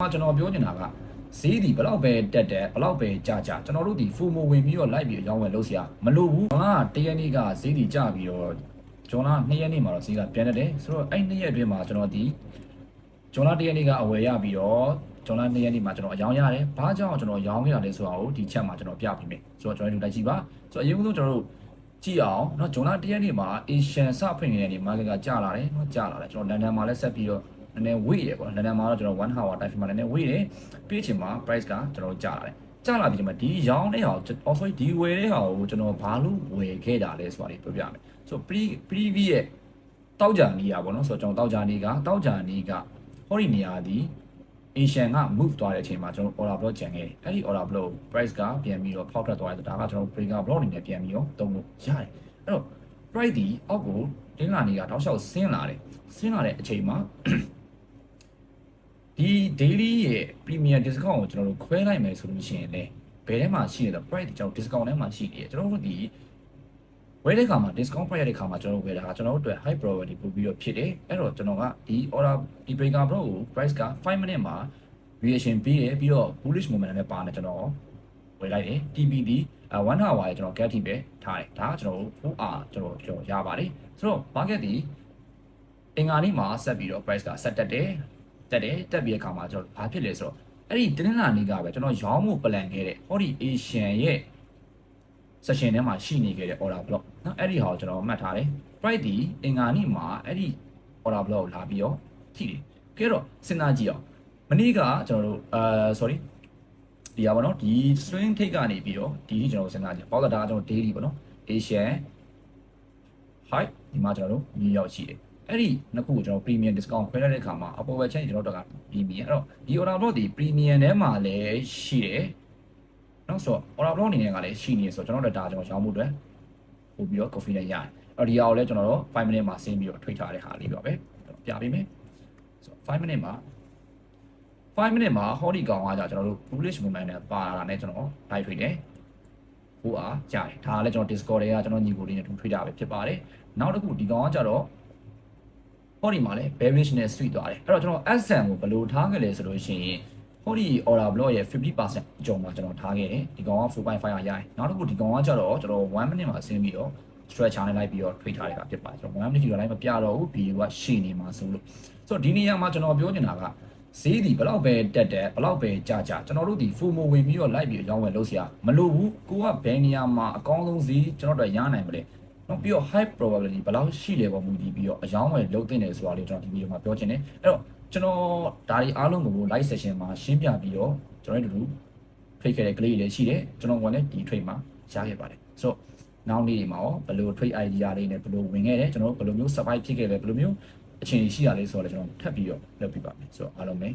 ကျွန်တော်ပြောနေတာကဈေးဒီဘလောက်ပဲတက်တယ်ဘလောက်ပဲကြာကြာကျွန်တော်တို့ဒီဖူမိုဝင်ပြီးတော့လိုက်ပြီးအကြောင်းဝယ်လုပ်စရာမလိုဘူး။ဟာတရက်နေ့ကဈေးဒီကျပြီးတော့ဂျွန်လာ2ရက်နေ့မှာတော့ဈေးကပြန်တက်တယ်ဆိုတော့အဲ့2ရက်အတွင်းမှာကျွန်တော်ဒီဂျွန်လာ1ရက်နေ့ကအဝယ်ရပြီးတော့ဂျွန်လာ2ရက်နေ့မှာကျွန်တော်အယောင်းရတယ်။ဘာကြောင့်ကျွန်တော်ရောင်းခဲ့တာလဲဆိုတာကိုဒီချက်မှာကျွန်တော်ပြပေးမယ်။ဆိုတော့ကျွန်တော်တို့လိုက်ကြည့်ပါ။ဆိုတော့အရင်ဆုံးကျွန်တော်တို့ကြည့်အောင်เนาะဂျွန်လာ1ရက်နေ့မှာ Asian စဖွင့်နေတဲ့နေ့ market ကကျလာတယ်เนาะကျလာတယ်ကျွန်တော်လန်ဒန်မှာလည်းဆက်ပြီးတော့နည်းနည်းဝေ့ရပေါ့လန်ဒန်မှာတော့ကျွန်တော်1 hour time frame မှာနည်းနည်းဝေ့တယ်ပြီးချင်မှာ price ကကျွန်တော်ကျလာတယ်ကျလာပြီးဒီမှာဒီရောင်းတဲ့ဟာကို also ဒီဝယ်တဲ့ဟာကိုကျွန်တော်ဘာလို့ဝယ်ခဲ့တာလဲဆိုတာလေးပြောပြမယ်ဆိုတော့ previous ရဲ့တောက်ကြနေရပေါ့နော်ဆိုတော့ကျွန်တော်တောက်ကြနေကဟောဒီနေရာဒီ Asian က move သွားတဲ့အချိန်မှာကျွန်တော် order block ကျန်ခဲ့တယ်အဲ့ဒီ order block price ကပြန်ပြီးတော့ဖောက်ထွက်သွားတယ်ဒါကကျွန်တော် breaker block အနေနဲ့ပြန်ပြီးတော့သုံးလို့ရတယ်အဲ့တော့ price ဒီအောက်ကိုတင်းလာနေကတောက်လျှောက်ဆင်းလာတဲ့အချိန်မှာဒီ daily ရဲ့ premium discount ကိုကျွန်တော်တို့ခွဲလိုက်မယ်ဆိုလို့ရှိရင်လည်းဘယ်ထဲမှာရှိရလဲ price ကျွန်တော် discount ထဲမှာရှိနေတယ်ကျွန်တော်တို့ဒီဝယ်တဲ့ခါမှာ discount price တဲ့ခါမှာကျွန်တော်တို့ဝယ်တာကကျွန်တော်တို့အတွက် high priority ပို့ပြီးတော့ဖြစ်တယ်အဲ့တော့ကျွန်တော်ကဒီ order ဒီ breaker block ကို price က5 minute မှာ reaction ပေးတယ်ပြီးတော့ bullish momentum နဲ့ပါနေကျွန်တော်ဝယ်လိုက်တယ် TPD 1 hour ရဲ့ကျွန်တော် gap ထိပဲထားတယ်ဒါကကျွန်တော်တို့ 4R ကျွန်တော်ရပါတယ်ဆိုတော့ market ဒီအင်္ဂါနေ့မှာဆက်ပြီးတော့ price ကဆက်တက်ပြီးတဲ့အခါမှာကျွန်တော်ဘာဖြစ်လဲဆိုတော့အဲ့ဒီတင်းလာနေကပဲကျွန်တော်ရောင်းမှု plan ခဲ့တဲ့ဟောဒီ Asian ရဲ့ session ထဲမှာရှိနေခဲ့တဲ့ order block เนาะအဲ့ဒီဟာကိုကျွန်တော်မှတ်ထားတယ် price ဒီအင်္ဂါနေ့မှာအဲ့ဒီ order block ကိုလာပြီးတော့ထိတယ်ကဲတော့စဉ်းစားကြည့်အောင်မနေ့ကကျွန်တော်တို့sorry ဒီပါเนาะဒီ swing take ကနေပြီးတော့ဒီကျွန်တော်စဉ်းစားကြည့်ပေါ့ဒါကကျွန်တော် daily ပေါ့เนาะ Asian high ဒီမှာကျွန်တော်တို့မြေရောက်ရှိတယ်အဲ့ဒီနှစ်ခုကိုကျွန်တော် premium discount ခွဲလိုက်တဲ့အခါမှာ upper chain ကျွန်တော်တို့က premium အဲ့တော့ဒီ order block ဒီ premium ထဲမှာလည်းရှိတယ်เนาะဆိုတော့ order block အနေနဲ့ကလည်းရှိနေဆိုတော့ကျွန်တော်တို့ဒါကျွန်တော်ရောင်းမှုအတွက်ပို့ပြီးတော့ coffee နဲ့ရတယ်အဲ့တော့ဒီဟာကိုလည်းကျွန်တော်တို့5 minute မှာဆင်းပြီးတော့ထွေးထားတဲ့ဟာလေးပါပဲပြပေးမယ်ဆိုတော့5 minuteမှာဟောဒီကောင်ကကြာကျွန်တော်တို့ bullish movement နဲ့ပါလာတာနဲ့ကျွန်တော် live ထွေးတယ်ဟိုအားကြာတယ်ဒါကလည်းကျွန်တော် Discord တွေကကျွန်တော်ညီကိုလေးနဲ့ထွေးတာပဲဖြစ်ပါတယ်နောက်တစ်ခုဒီကောင်ကကြာတော့ဟောဒီမှာလည်း bearish နဲ့ sweep သွားတယ်အဲ့တော့ကျွန်တော် SM ကိုဘယ်လိုထားခဲ့လဲဆိုလို့ရှိရင်ဟောဒီ order block ရဲ့ 50% အကျော်မှာကျွန်တော်ထားခဲ့တယ်ဒီကောင်က 4.5 ရတယ်နောက်တစ်ခုဒီကောင်ကကျတော့ကျွန်တော်1 minute မှာဆင်းပြီးတော့ stretcher နဲ့လိုက်ပြီးတော့ trade ထားတဲ့ကဖြစ်ပါတယ်ကျွန်တော်1 minute ကြီးတော့လိုက်မပြတော့ဘူး video ကရှည်နေမှာဆိုလို့ဆိုတော့ဒီနေရာမှာကျွန်တော်ပြောချင်တာကဈေးဒီဘလောက်ပဲတက်တယ်ဘလောက်ပဲကြာကြာကျွန်တော်တို့ဒီ FOMO ဝင်ပြီးတော့လိုက်ပြီးအကြောင်းဝယ်လုပ်စရာမလိုဘူးကိုကဘယ်နေရာမှာအကောင်းဆုံးဈေးကျွန်တော်တို့ရနိုင်မလဲနော်ပြီးတော့ high probability ဘယ်လောက်ရှိလဲပေါ့မူတည်ပြီးတော့အယောင်းဝယ်လုပ်တင်တယ်ဆိုတာလေးကျွန်တော်ဒီဗီဒီယိုမှာပြောချင်တယ်အဲ့တော့ကျွန်တော်ဒါတွေအားလုံးကို live session မှာရှင်းပြပြီးတော့ကျွန်တော်တို့ trade ခဲ့တဲ့ play တွေရှိတယ်ကျွန်တော်ကလည်းဒီ trade မှာရခဲ့ပါတယ်ဆိုတော့နောက်နေ့မှာရောဘယ်လို trade idea လေးနဲ့ဘယ်လိုဝင်ခဲ့တယ်ကျွန်တော်တို့ဘယ်လိုမျိုး survive ဖြစ်ခဲ့လဲဘယ်လိုမျိုးအခြေအနေရှိရလဲဆိုတော့လည်းကျွန်တော်ထပ်ပြီးတော့လုပ်ပြပါမယ်ဆိုတော့အားလုံးပဲ